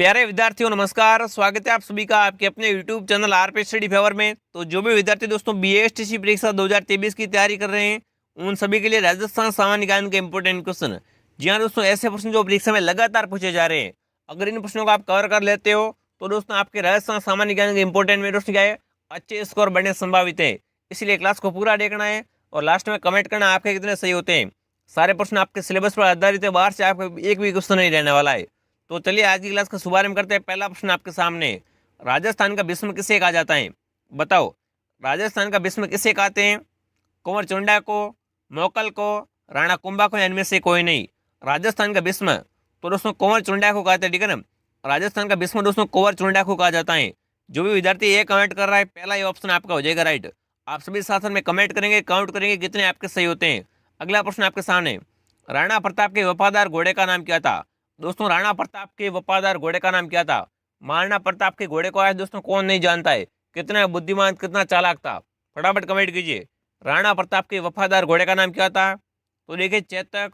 प्यारे विद्यार्थियों नमस्कार, स्वागत है आप सभी का आपके अपने YouTube channel RP study favour में। तो जो भी विद्यार्थी दोस्तों बीएसटीसी परीक्षा 2023 की तैयारी कर रहे हैं उन सभी के लिए राजस्थान सामान्य ज्ञान के इंपॉर्टेंट क्वेश्चन। जी हाँ दोस्तों, ऐसे प्रश्न जो परीक्षा में लगातार पूछे जा रहे हैं, अगर इन प्रश्नों को आप कवर कर लेते हो तो दोस्तों आपके राजस्थान सामान्य ज्ञान के इंपॉर्टेंट में दोस्तों क्या है, अच्छे स्कोर बढ़ने संभावित है। इसलिए क्लास को पूरा देखना है और लास्ट में कमेंट करना आपके कितने सही होते हैं। सारे प्रश्न आपके सिलेबस पर आधारित है, बाहर से आपको एक भी क्वेश्चन नहीं रहने वाला है। तो चलिए आज की क्लास का शुभारंभ करते हैं। पहला प्रश्न आपके सामने, राजस्थान का भीष्म किसे कहा जाता है? बताओ, राजस्थान का भीष्म किसे कहते हैं? कुंवर चुंडा को, मोकल को, राणा कुंभा को, या इनमें से कोई नहीं? राजस्थान का भीष्म तो दोस्तों कुंवर चुंडा को कहते हैं, ठीक है ना। राजस्थान का भीष्म दोस्तों कुंवर चुंडा को कहा जाता है। जो भी विद्यार्थी ये कमेंट कर रहा है, पहला ये ऑप्शन आपका हो जाएगा राइट। आप सभी साथ में कमेंट करेंगे, काउंट करेंगे कितने आपके सही होते हैं। अगला प्रश्न आपके सामने, राणा प्रताप के वफादार घोड़े का नाम क्या था? दोस्तों राणा प्रताप के वफादार घोड़े का नाम क्या था? महाराणा प्रताप के घोड़े को आज दोस्तों कौन नहीं जानता है, कितना बुद्धिमान कितना चालाक था, फटाफट कमेंट कीजिए। राणा प्रताप के वफादार घोड़े का नाम क्या था? तो देखिए चेतक,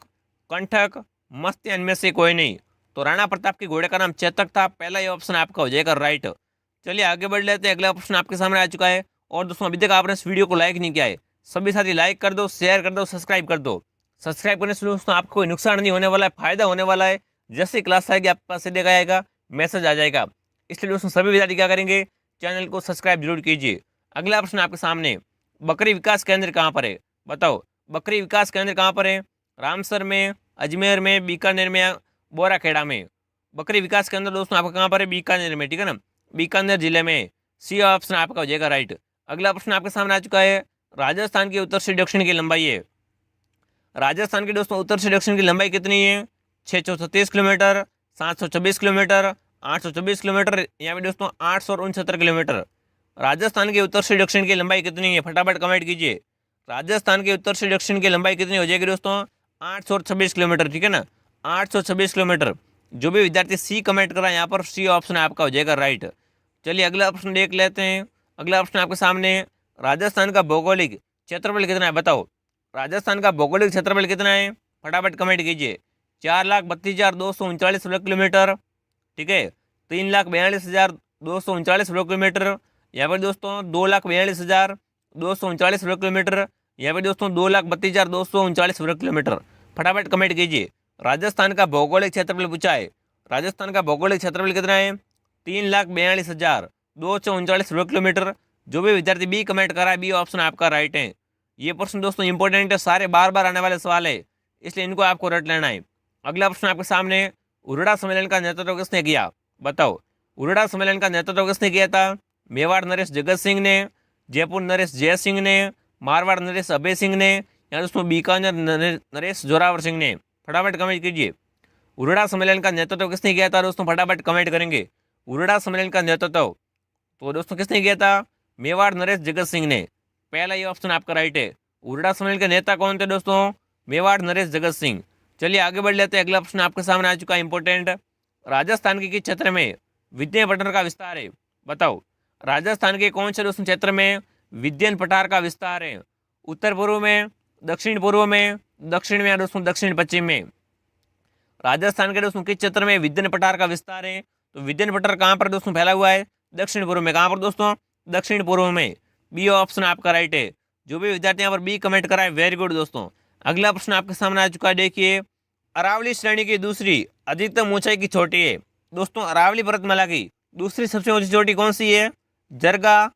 कंठक, मस्त, इनमें से कोई नहीं। तो राणा प्रताप के घोड़े का नाम चेतक था। पहला ये ऑप्शन आपका हो जाएगा राइट। चलिए आगे बढ़ लेते हैं। अगला प्रश्न आपके सामने आ चुका है। और दोस्तों अभी तक आपने इस वीडियो को लाइक नहीं किया है, सभी साथी लाइक कर दो, शेयर कर दो, सब्सक्राइब कर दो। सब्सक्राइब करने से दोस्तों आपको कोई नुकसान नहीं होने वाला है, फायदा होने वाला है। जैसे क्लास आएगी आपके पास सीधे आएगा, मैसेज आ जाएगा। इसलिए दोस्तों सभी विद्यार्थी क्या करेंगे, चैनल को सब्सक्राइब जरूर कीजिए। अगला प्रश्न आपके सामने, बकरी विकास केंद्र कहाँ पर है? बताओ, बकरी विकास केंद्र कहाँ पर है? रामसर में, अजमेर में, बीकानेर में, या बोराखेड़ा में? बकरी विकास केंद्र दोस्तों आपका कहाँ पर है? बीकानेर में, ठीक है ना, बीकानेर जिले में। सी ऑप्शन आपका हो जाएगा राइट। अगला प्रश्न आपके सामने आ चुका है, राजस्थान की उत्तर से दक्षिण की लंबाई है। राजस्थान के दोस्तों उत्तर से दक्षिण की लंबाई कितनी है? 636 किलोमीटर, 726 किलोमीटर, 824 किलोमीटर, यहाँ पे दोस्तों 869 किलोमीटर। राजस्थान के उत्तर से दक्षिण की लंबाई कितनी है? फटाफट कमेंट कीजिए। राजस्थान के उत्तर से दक्षिण की लंबाई कितनी हो जाएगी दोस्तों? 826 किलोमीटर, ठीक है ना, 826 किलोमीटर। जो भी विद्यार्थी सी कमेंट कर रहा है यहाँ पर सी ऑप्शन आपका हो जाएगा राइट। चलिए अगला प्रश्न देख लेते हैं। अगला प्रश्न आपके सामने, राजस्थान का भौगोलिक क्षेत्रफल कितना है? बताओ, राजस्थान का भौगोलिक क्षेत्रफल कितना है? फटाफट कमेंट कीजिए। 4,32,239 वर्ग किलोमीटर, ठीक है, 3,42,239 वर्ग किलोमीटर, यहाँ पर दोस्तों 2,42,239 वर्ग किलोमीटर, यहाँ पर दोस्तों 2,32,239 वर्ग किलोमीटर। फटाफट कमेंट कीजिए। राजस्थान का भौगोलिक क्षेत्रफल पूछा है, राजस्थान का भौगोलिक क्षेत्रफल कितना है? 3,42,239 वर्ग किलोमीटर। जो भी विद्यार्थी बी कमेंट कर रहा है, बी ऑप्शन आपका राइट है। ये प्रश्न दोस्तों इंपॉर्टेंट है, सारे बार बार आने वाले सवाल है, इसलिए इनको आपको रट लेना है। अगला प्रश्न आपके सामने, उरड़ा सम्मेलन का नेतृत्व किसने किया? बताओ, उरड़ा सम्मेलन का नेतृत्व किसने किया था? मेवाड़ नरेश जगत सिंह ने, जयपुर नरेश जय सिंह ने, मारवाड़ नरेश अभय सिंह ने, या दोस्तों बीकानेर नरेश जोरावर सिंह ने? फटाफट कमेंट कीजिए। उरड़ा सम्मेलन का नेतृत्व किसने किया था दोस्तों? फटाफट कमेंट करेंगे। उरड़ा सम्मेलन का नेतृत्व तो दोस्तों किसने किया था? मेवाड़ नरेश जगत सिंह ने। पहला ये ऑप्शन आपका राइट है। उरड़ा सम्मेलन के नेता कौन थे दोस्तों? मेवाड़ नरेश जगत सिंह। चलिए आगे बढ़ लेते हैं। अगला प्रश्न आपके सामने आ चुका है इंपॉर्टेंट, राजस्थान के किस क्षेत्र में विद्यन पठार का विस्तार है? बताओ, राजस्थान के कौन से दोस्तों क्षेत्र में विद्यन पठार का विस्तार है? उत्तर पूर्व में, दक्षिण पूर्व में, दक्षिण में, या दोस्तों दक्षिण पश्चिम में? राजस्थान के दोस्तों किस क्षेत्र में विद्यन पठार का विस्तार है? तो विद्यन पठार कहाँ पर दोस्तों फैला हुआ है? दक्षिण पूर्व में। कहाँ पर दोस्तों? दक्षिण पूर्व में। बी ऑप्शन आपका राइट है। जो भी विद्यार्थी यहाँ पर बी कमेंट करा है, वेरी गुड दोस्तों। अगला प्रश्न आपके सामने आ चुका है, देखिए, अरावली श्रेणी की दूसरी अधिकतम ऊंचाई की चोटी है। दोस्तों अरावली पर्वतमाला की दूसरी सबसे ऊंची चोटी कौन सी है? जरगा,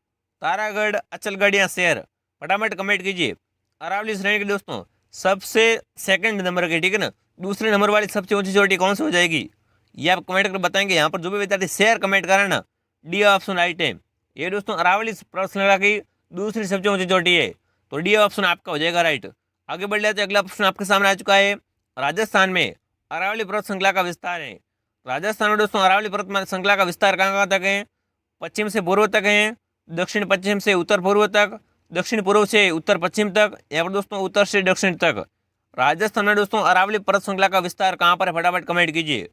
तारागढ़, अचलगढ़, या शेर? फटाफट कमेंट कीजिए। अरावली श्रेणी की दोस्तों सबसे सेकंड नंबर की, ठीक है ना, दूसरे नंबर वाली सबसे ऊंची चोटी कौन सी हो जाएगी? ये आप कमेंट कर बताएंगे। यहाँ पर जो भी विद्यार्थी शेयर कमेंट करें ना, डी ऑप्शन राइट है। ये दोस्तों अरावली पर्वत श्रृंखला की दूसरी सबसे ऊंची चोटी है, तो डी ऑप्शन आपका हो जाएगा राइट। आगे बढ़ लेते हैं। अगला प्रश्न आपके सामने आ चुका है, राजस्थान में अरावली पर्वत श्रृंखला का विस्तार है। राजस्थान में दोस्तों अरावली पर्वत श्रृंखला का विस्तार कहाँ कहाँ तक है? पश्चिम से पूर्व तक है, दक्षिण पश्चिम से उत्तर पूर्व तक, दक्षिण पूर्व से उत्तर पश्चिम तक, या फिर दोस्तों उत्तर से दक्षिण तक? राजस्थान में दोस्तों अरावली पर्वत श्रृंखला का विस्तार कहाँ पर है? फटाफट कमेंट कीजिए।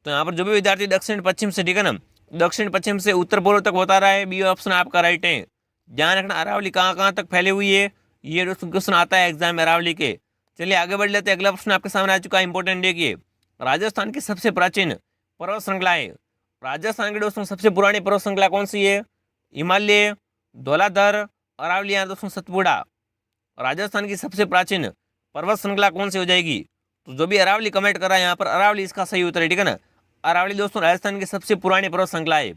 तो यहाँ पर जो भी विद्यार्थी दक्षिण पश्चिम से, ठीक है ना, दक्षिण पश्चिम से उत्तर पूर्व तक बता रहा है, बी ऑप्शन आपका राइट है। ध्यान रखना अरावली कहाँ कहाँ तक फैली हुई है, ये दोस्तों क्वेश्चन आता है एग्जाम में अरावली के। चलिए आगे बढ़ लेते हैं। अगला प्रश्न आपके सामने आ चुका है इंपॉर्टेंट, देखिए, राजस्थान की सबसे प्राचीन पर्वत श्रृंखला है। राजस्थान की दोस्तों सबसे पुरानी पर्वत श्रृंखला कौन सी है? हिमालय, धौलाधर, अरावली या दोस्तों सतपुड़ा। राजस्थान की सबसे प्राचीन पर्वत श्रृंखला कौन सी हो जाएगी? तो जो भी अरावली कमेंट कर रहा है यहाँ पर अरावली इसका सही उत्तर है, ठीक है ना। अरावली दोस्तों राजस्थान की सबसे पुरानी पर्वत श्रृंखला है,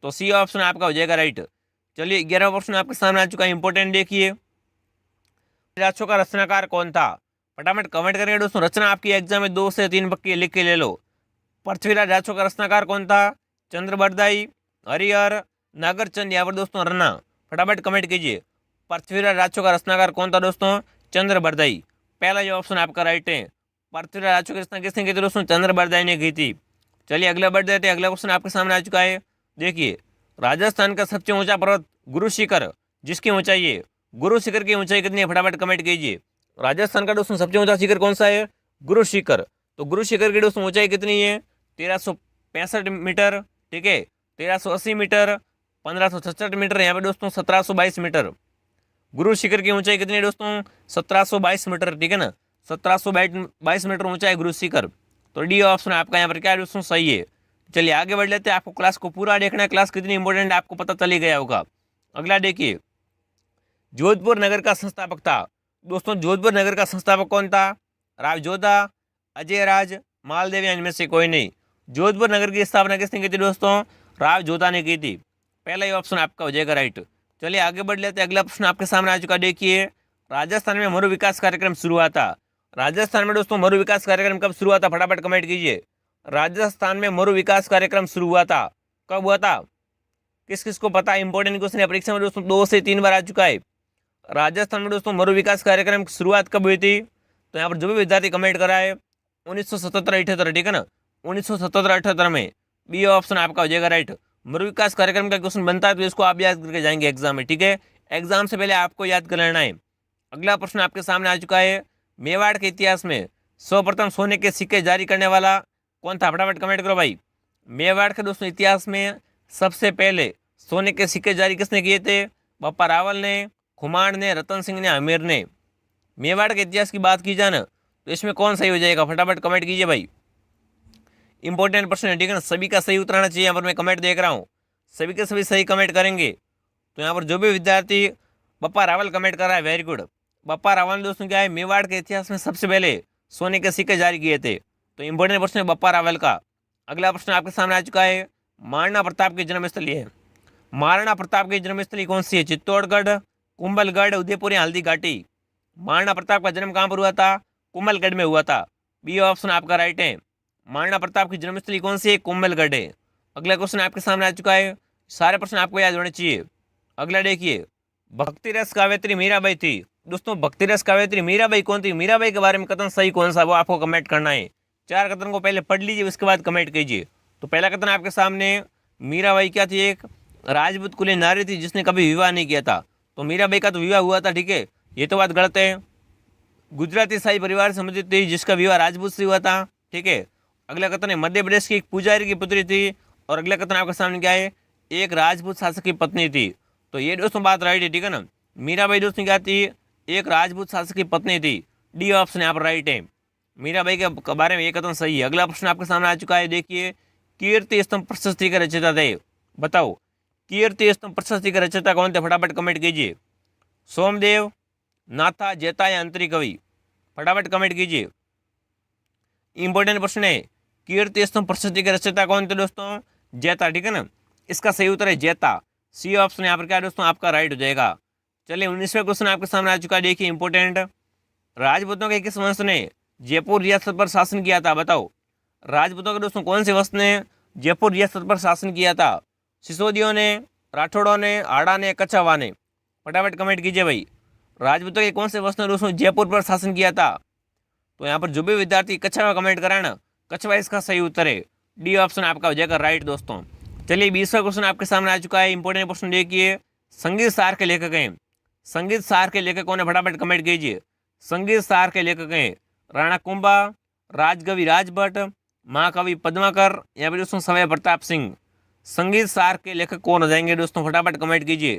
तो सी ऑप्शन आपका हो जाएगा राइट। चलिए 11वां प्रश्न आपके सामने आ चुका है, इंपॉर्टेंट देखिए। राजों का रचनाकार कौन था? फटाफट कमेंट करेंगे दोस्तों। रचना आपकी एग्जाम में 2 से 3 पक्की लिख के ले लो। पृथ्वीराज राजों का रचनाकार कौन था? चंद्रबरदाई, हरिहर, नागरचंद या फिर दोस्तों रन्ना। फटाफट कमेंट कीजिए। पृथ्वीराज राजों का रचनाकार कौन था दोस्तों? चंद्रबरदाई। पहला जो ऑप्शन आपका राइट है। पृथ्वीराज राजों की रचना किसने की थी दोस्तों? चंद्रबरदाई ने की थी। चलिए अगला बढ़ देते हैं। अगला क्वेश्चन आपके सामने आ चुका है, देखिए। राजस्थान का सबसे ऊंचा पर्वत गुरु शिखर, जिसकी ऊंचाई है, गुरु शिखर की ऊंचाई कितनी है? फटाफट कमेंट कीजिए। राजस्थान का दोस्तों सबसे ऊंचा शिखर कौन सा है? गुरु शिखर। तो गुरु शिखर की दोस्तों ऊंचाई कितनी है? 1365 मीटर, ठीक है, 1380 मीटर, 1566 मीटर, यहाँ पे दोस्तों 1722 मीटर। गुरु शिखर की ऊंचाई कितनी है दोस्तों? 1722 मीटर, ठीक है ना। 1722 मीटर ऊंचा है गुरु शिखर। तो डी ऑप्शन आपका यहाँ पर क्या है दोस्तों? सही है। चलिए आगे बढ़ लेते हैं। आपको क्लास को पूरा देखना है, क्लास कितनी इंपॉर्टेंट आपको पता चल ही गया होगा। अगला देखिए, जोधपुर नगर का संस्थापक था दोस्तों। जोधपुर नगर का संस्थापक कौन था? राव जोधा, अजय राज, मालदेव या इनमें से कोई नहीं। जोधपुर नगर की स्थापना किसने की थी दोस्तों? राव जोधा ने की थी। पहला ही ऑप्शन आपका हो जाएगा राइट। चलिए आगे बढ़ लेते हैं। अगला प्रश्न आपके सामने आ चुका, देखिए। राजस्थान में मरु विकास कार्यक्रम शुरू हुआ था। राजस्थान में दोस्तों मरु विकास कार्यक्रम कब शुरू हुआ था? फटाफट कमेंट कीजिए। राजस्थान में मरु विकास कार्यक्रम शुरू हुआ था, कब हुआ था? किस किस को पता है? इंपॉर्टेंट क्वेश्चन है, परीक्षा में दोस्तों 2 से 3 बार आ चुका है। राजस्थान में दोस्तों मरु विकास कार्यक्रम की शुरुआत कब हुई थी? तो यहाँ पर जो भी विद्यार्थी कमेंट करा है 1977-78, ठीक है ना, 1977-78 में। बी ऑप्शन आपका हो जाएगा राइट। मरु विकास कार्यक्रम का क्वेश्चन बनता है तो इसको आप याद करके जाएंगे एग्जाम में, ठीक है। एग्जाम से पहले आपको याद कर लेना है। अगला प्रश्न आपके सामने आ चुका है, मेवाड़ के इतिहास में सर्वप्रथम सोने के सिक्के जारी करने वाला कौन था? फटाफट कमेंट करो भाई। मेवाड़ के दोस्तों इतिहास में सबसे पहले सोने के सिक्के जारी किसने किए थे? बप्पा रावल ने, खुमाण ने, रतन सिंह ने, आमिर ने। मेवाड़ के इतिहास की बात की जाए ना तो इसमें कौन सही हो जाएगा? फटाफट कमेंट कीजिए भाई। इंपॉर्टेंट प्रश्न है, ठीक है ना, सभी का सही उत्तर आना चाहिए। यहाँ पर मैं कमेंट देख रहा हूँ, सभी के सभी सही कमेंट करेंगे। तो यहाँ पर जो भी विद्यार्थी बप्पा रावल कमेंट कर रहा है, वेरी गुड। बप्पा रावल ने दोस्तों क्या है, मेवाड़ के इतिहास में सबसे पहले सोने के सिक्के जारी किए थे। तो इंपॉर्टेंट प्रश्न है बप्पा रावल का। अगला प्रश्न आपके सामने आ चुका है, महाराणा प्रताप की जन्मस्थली है। महाराणा प्रताप की जन्मस्थली कौन सी है? चित्तौड़गढ़, कुंभलगढ़, उदयपुर या हल्दी घाटी। महाराणा प्रताप का जन्म कहाँ पर हुआ था? कुंभलगढ़ में हुआ था। बी ऑप्शन आपका राइट है। महाराणा प्रताप की जन्मस्थली कौन सी है? कुंभलगढ़ है। अगला क्वेश्चन आपके सामने आ चुका है, सारे प्रश्न आपको याद होने चाहिए। अगला देखिए, भक्ति रस काव्यत्री मीराबाई थी दोस्तों। भक्ति रस काव्यत्री मीराबाई कौन थी? मीराबाई के बारे में कथन सही कौन सा, वो आपको कमेंट करना है। 4 कथन को पहले पढ़ लीजिए, उसके बाद कमेंट कीजिए। तो पहला कथन आपके सामने, मीराबाई क्या थी? एक राजपूत कुलीन नारी थी जिसने कभी विवाह नहीं किया था। तो मीराबाई का तो विवाह हुआ था, ठीक है, ये तो बात गलत है। गुजराती शाही परिवार से संबंधित थी जिसका विवाह राजपूत से हुआ था, ठीक है। अगला कथन है, मध्य प्रदेश की एक पुजारी की पुत्री थी। और अगला कथन आपके सामने क्या है? एक राजपूत शासक की पत्नी थी। तो ये दोस्तों बात राइट है, ठीक है ना। मीराबाई दोस्तों क्या थी? एक राजपूत शासक की पत्नी थी। डी ऑप्शन यहाँ पर राइट है। मीराबाई के बारे में ये कथन सही है। अगला प्रश्न आपके सामने आ चुका है, देखिए। कीर्ति स्तंभ प्रशस्ति के रचयिता थे, बताओ कीर्ति स्तंभ प्रशस्ति के रचयिता कौन थे? फटाफट कमेंट कीजिए। सोमदेव, नाथा, जेता या अंतरी कवि। फटाफट कमेंट कीजिए। इंपॉर्टेंट प्रश्न है, कीर्ति स्तंभ प्रशस्ति के रचयिता कौन थे दोस्तों? जेता, ठीक है ना। इसका सही उत्तर है जेता। सी ऑप्शन यहाँ पर क्या है दोस्तों? आपका राइट हो जाएगा। चलिए 19वां क्वेश्चन आपके सामने आ चुका है, देखिए इंपॉर्टेंट। राजपूतों के किस वंश ने जयपुर रियासत पर शासन किया था? बताओ राजपूतों के दोस्तों कौन से वंश ने जयपुर रियासत पर शासन किया था? सिसोदियों ने, राठौड़ों ने, आड़ा ने, कछावा ने। फटाफट कमेंट कीजिए भाई। राजपूतों के कौन से वंश ने दोस्तों जयपुर पर शासन किया था? तो यहाँ पर जो भी विद्यार्थी कछावा कमेंट कराए ना, कछावा इसका सही उत्तर है। डी ऑप्शन आपका हो जाएगा राइट दोस्तों। चलिए 20वां क्वेश्चन आपके सामने आ चुका है, इंपॉर्टेंट क्वेश्चन देखिए। संगीत सार के लेखक हैं, संगीत सार के लेखक कौन है? फटाफट कमेंट कीजिए। संगीत सार के लेखक हैं राणा कुंभा, राजकवि राजभट्ट, महाकवि पद्माकर या फिर दोस्तों सवाई प्रताप सिंह। संगीत सार के लेखक कौन हो जाएंगे दोस्तों? फटाफट कमेंट कीजिए।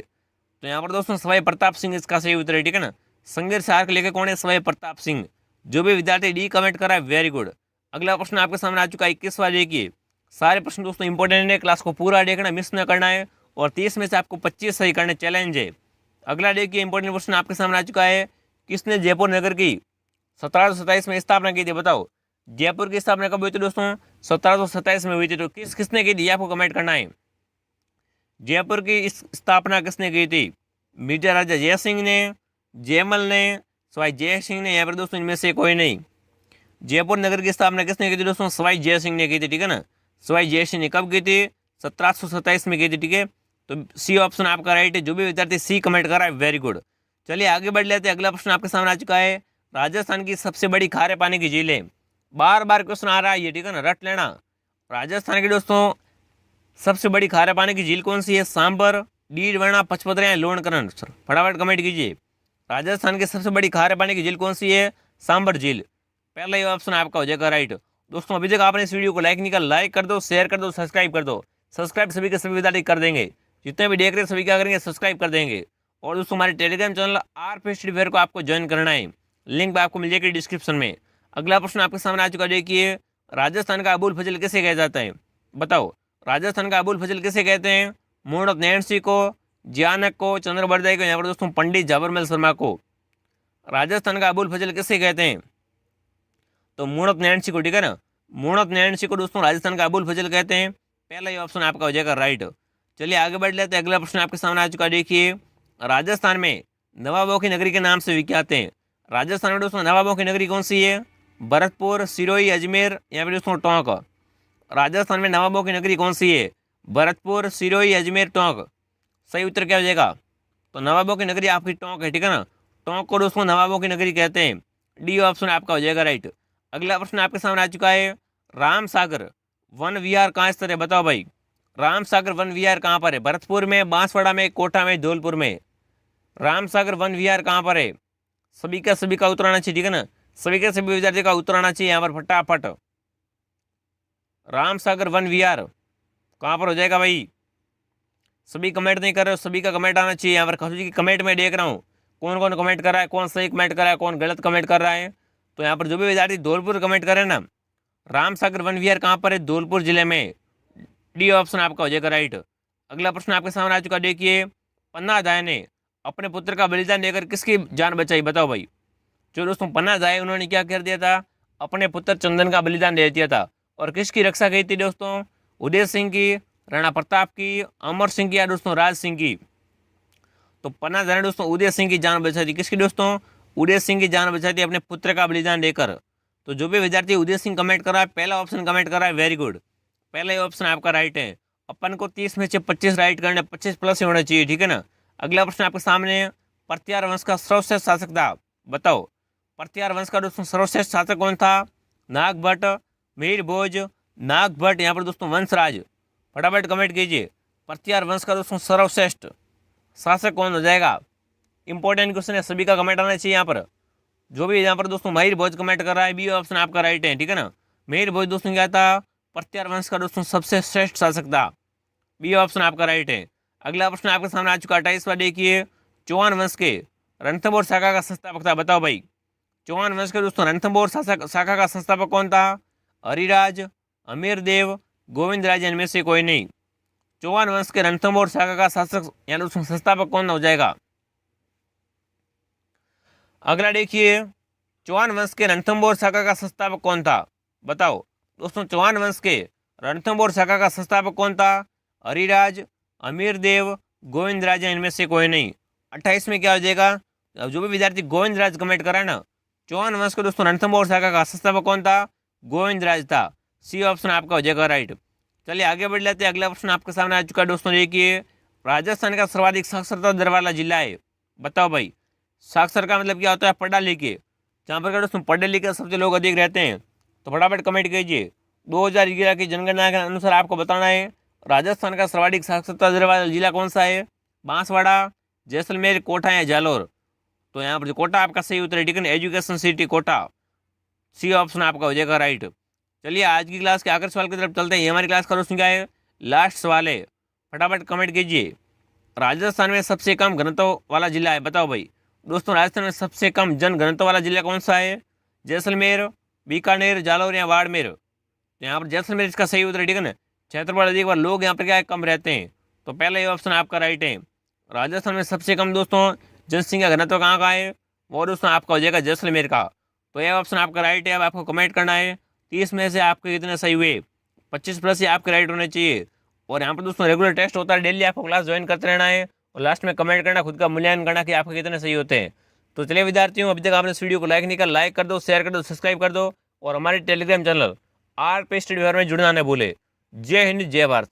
तो यहाँ पर दोस्तों सवाई प्रताप सिंह इसका सही उत्तर है, ठीक है ना। संगीत सार के लेखक कौन है? सवाई प्रताप सिंह। जो भी विद्यार्थी डी कमेंट कर रहा है, वेरी गुड। अगला प्रश्न आपके सामने आ चुका है 21वां, देखिए। सारे प्रश्न दोस्तों इंपॉर्टेंट है, क्लास को पूरा देखना, मिस न करना है। और 30 में से आपको 25 सही करने चैलेंज है। अगला देखिए इंपॉर्टेंट क्वेश्चन आपके सामने आ चुका है। किसने जयपुर नगर की 1727 में स्थापना की थी? बताओ, जयपुर की स्थापना कब हुई थी दोस्तों? 1727 में हुई थी। तो किसने की थी आपको कमेंट करना है। जयपुर की इस स्थापना किसने की थी? मेजर राजा जय सिंह ने, जयमल ने, सवाई जय सिंह ने, यहाँ पर दोस्तों इनमें से कोई नहीं। जयपुर नगर की स्थापना किसने की थी दोस्तों? सवाई जय सिंह ने की थी, ठीक है ना। सवाई जय सिंह ने कब की थी? 1727 में की थी, ठीक है। तो सी ऑप्शन आपका राइट है। जो भी विद्यार्थी सी कमेंट कर रहा है वेरी गुड। चलिए आगे बढ़ लेते हैं। अगला प्रश्न आपके सामने आ चुका है। राजस्थान की सबसे बड़ी खारे पानी की झील है। बार बार क्वेश्चन आ रहा है ये, ठीक है ना, रट लेना। राजस्थान की दोस्तों सबसे बड़ी खारे पानी की झील कौन सी है? सांबर, डीडवाना, पचपदरा या लोणकरण? फटाफट कमेंट कीजिए। राजस्थान की सबसे बड़ी खारे पानी की झील कौन सी है? सांबर झील। पहला ये ऑप्शन आपका हो जाएगा राइट। दोस्तों अभी तक आपने इस वीडियो को लाइक नहीं किया, लाइक कर दो, शेयर कर दो, सब्सक्राइब कर दो। सब्सक्राइब सभी के सभी विद्यार्थी कर देंगे, जितने भी देख रहे हैं सभी क्या करेंगे, सब्सक्राइब कर देंगे। और दोस्तों हमारे Telegram channel RP study fair को आपको ज्वाइन करना है, लिंक आपको मिल जाएगी डिस्क्रिप्शन में। अगला प्रश्न आपके सामने आ चुका है, देखिए राजस्थान का अबुल फजल किसे कहा जाता है? बताओ, राजस्थान का अबुल फजल किसे कहते हैं? मोहम्मद नैन सिंह को, जियानक को, चंद्रबरदाई को, यहाँ पर दोस्तों पंडित जाबरमल शर्मा को। राजस्थान का अबुल फजल किसे कहते हैं? तो मोहम्मद नैन सिंह को, ठीक है ना। मोहम्मद नैन सिंह को दोस्तों राजस्थान का अबुल फजल कहते हैं। पहला ये ऑप्शन आपका हो जाएगा राइट। चलिए आगे बढ़ लेते हैं। अगला प्रश्न आपके सामने आ चुका है, देखिए राजस्थान में नवाबों की नगरी के नाम से विख्यात है। राजस्थान में दोस्तों नवाबों की नगरी कौन सी है? भरतपुर, सिरोही, अजमेर, यहाँ पे दोस्तों टोंक। राजस्थान में नवाबों की नगरी कौन सी है? भरतपुर, सिरोही, अजमेर, टोंक। सही उत्तर क्या हो जाएगा? तो नवाबों की नगरी आपकी टोंक है, ठीक है ना। टोंक को दोस्तों नवाबों की नगरी कहते हैं। डी ऑप्शन आपका हो जाएगा राइट। अगला प्रश्न आपके सामने आ चुका है। राम सागर वन विहार कहाँ स्थित है? बताओ भाई, राम सागर वन विहार कहाँ पर है? भरतपुर में, बांसवाड़ा में, कोटा में, धौलपुर में। राम सागर वन विहार कहाँ पर है? सभी का उत्तर आना चाहिए, ठीक है ना। सभी के सभी विद्यार्थी का उत्तर आना चाहिए यहाँ पर फटाफट। राम सागर वन विहार कहाँ पर हो जाएगा भाई? सभी कमेंट नहीं कर रहे हो, सभी का कमेंट आना चाहिए यहाँ पर। खजू जी की कमेंट में देख रहा हूँ कौन कौन कमेंट कर रहा है, कौन सही कमेंट कर रहा है, कौन गलत कमेंट कर रहा है। तो यहाँ पर जो भी विद्यार्थी धौलपुर कमेंट कर रहे हैं ना, राम सागर वन विहार कहाँ पर है? धौलपुर जिले में। डी ऑप्शन आपका हो जाएगा राइट। अगला प्रश्न आपके सामने आ चुका, देखिए पन्नादाय ने अपने पुत्र का बलिदान देकर किसकी जान बचाई? बताओ भाई। जो दोस्तों पन्नादाय उन्होंने क्या कर दिया था? अपने पुत्र चंदन का बलिदान दे दिया था। और किसकी रक्षा की थी दोस्तों? उदय सिंह की, राणा प्रताप की, अमर सिंह की या दोस्तों राज सिंह की? तो पन्नादाय ने दोस्तों उदय सिंह की जान बचाई थी। किसकी दोस्तों? उदय सिंह की जान बचाई थी अपने पुत्र का बलिदान देकर। तो जो भी विद्यार्थी उदय सिंह कमेंट कर रहा है, पहला ऑप्शन कमेंट कर रहा है, वेरी गुड। पहला ऑप्शन आपका राइट है। अपन को 30 में से 25 राइट करने, 25 प्लस ही होना चाहिए, ठीक है ना। अगला प्रश्न आपके सामने। प्रत्यार वंश का सर्वश्रेष्ठ शासक था। बताओ, प्रत्यार वंश का दोस्तों सर्वश्रेष्ठ शासक कौन था? नागभट्ट, मिहिर भोज, नागभट्ट, यहाँ पर दोस्तों वंशराज। फटाफट कमेंट कीजिए। प्रत्यार वंश का दोस्तों सर्वश्रेष्ठ शासक कौन हो जाएगा? इंपॉर्टेंट क्वेश्चन है, सभी का कमेंट आना चाहिए यहाँ पर। जो भी यहाँ पर दोस्तों मिहिर भोज कमेंट कर रहा है, बी ऑप्शन आपका राइट है, ठीक है ना। मिहिर भोज दोस्तों क्या था? प्रत्यार वंश का दोस्तों सबसे श्रेष्ठ शासक था। बी ऑप्शन आपका राइट है। अगला प्रश्न आपके सामने आ चुका है, 28वां, देखिए चौहान वंश के रणथंभौर शाखा का संस्थापक था। बताओ भाई, चौहान वंश के दोस्तों रणथंभौर शाखा का संस्थापक कौन था? हरिराज, अमीरदेव, गोविंद राज, इनमें से कोई नहीं। चौहान वंश के रणथंभौर शाखा का शासक या दोस्तों संस्थापक कौन हो जाएगा? अगला देखिए, चौहान वंश के रणथंभौर शाखा का संस्थापक कौन था? बताओ दोस्तों, चौहान वंश के रणथंभौर शाखा का संस्थापक कौन था? हरिराज, अमीरदेव, गोविंद राज, इनमें से कोई नहीं। 28 में क्या हो जाएगा? जो भी विद्यार्थी गोविंद राज कमेंट करा है ना, चौहान वंश के दोस्तों रणथंभौर शाखा का संस्थापक कौन था? गोविंद राज था। सी ऑप्शन आपका हो जाएगा राइट। चलिए आगे बढ़ लेते हैं। अगला प्रश्न आपके सामने आ चुका है दोस्तों, देखिए राजस्थान का सर्वाधिक साक्षरता दर वाला जिला है। बताओ भाई, साक्षर का मतलब क्या होता है? पढ़ा लिखे। जहाँ पर दोस्तों पढ़े लिखे सबसे लोग अधिक रहते हैं। तो फटाफट कमेंट कीजिए। 2011 की जनगणना के अनुसार आपको बताना है राजस्थान का सर्वाधिक साक्षरता दर वाला जिला कौन सा है? बांसवाड़ा, जैसलमेर, कोटा या जालोर? तो यहाँ पर जो कोटा आपका सही उत्तर है, ठीक है। Education city Kota, C option आपका हो जाएगा राइट। चलिए आज की क्लास के आखिरी सवाल की तरफ चलते हैं। ये हमारी क्लास का दोस्तों क्या है? लास्ट सवाल है। फटाफट कमेंट कीजिए। राजस्थान में सबसे कम घनत्व वाला जिला है। बताओ भाई दोस्तों, राजस्थान में सबसे कम जन घनत्व वाला जिला कौन सा है? जैसलमेर, बीकानेर, जालौर या बाड़मेर? तो यहाँ पर जैसलमेर इसका सही उत्तर है, ठीक है ना। क्षेत्रफल अधिक बार लोग यहाँ पर क्या है, कम रहते हैं, तो पहला ये ऑप्शन आपका राइट है। राजस्थान में सबसे कम दोस्तों जनसंख्या घनत्व कहाँ का है, वो दोस्तों आपका हो जाएगा जैसलमेर का। तो यह ऑप्शन आपका राइट है। अब आपको कमेंट करना है 30 में से आपके कितने सही हुए, 25+ ये आपके राइट होने चाहिए। और यहाँ पर दोस्तों रेगुलर टेस्ट होता है, डेली आपको क्लास ज्वाइन करते रहना है और लास्ट में कमेंट करना, खुद का मूल्यांकन करना कि आपके कितने सही होते हैं। तो चलिए विद्यार्थियों, अभी तक आपने इस वीडियो को लाइक नहीं कर, लाइक कर दो, शेयर कर दो, सब्सक्राइब कर दो और हमारे Telegram channel RP study favour में जुड़ना न भूले। जय हिंद, जय भारत।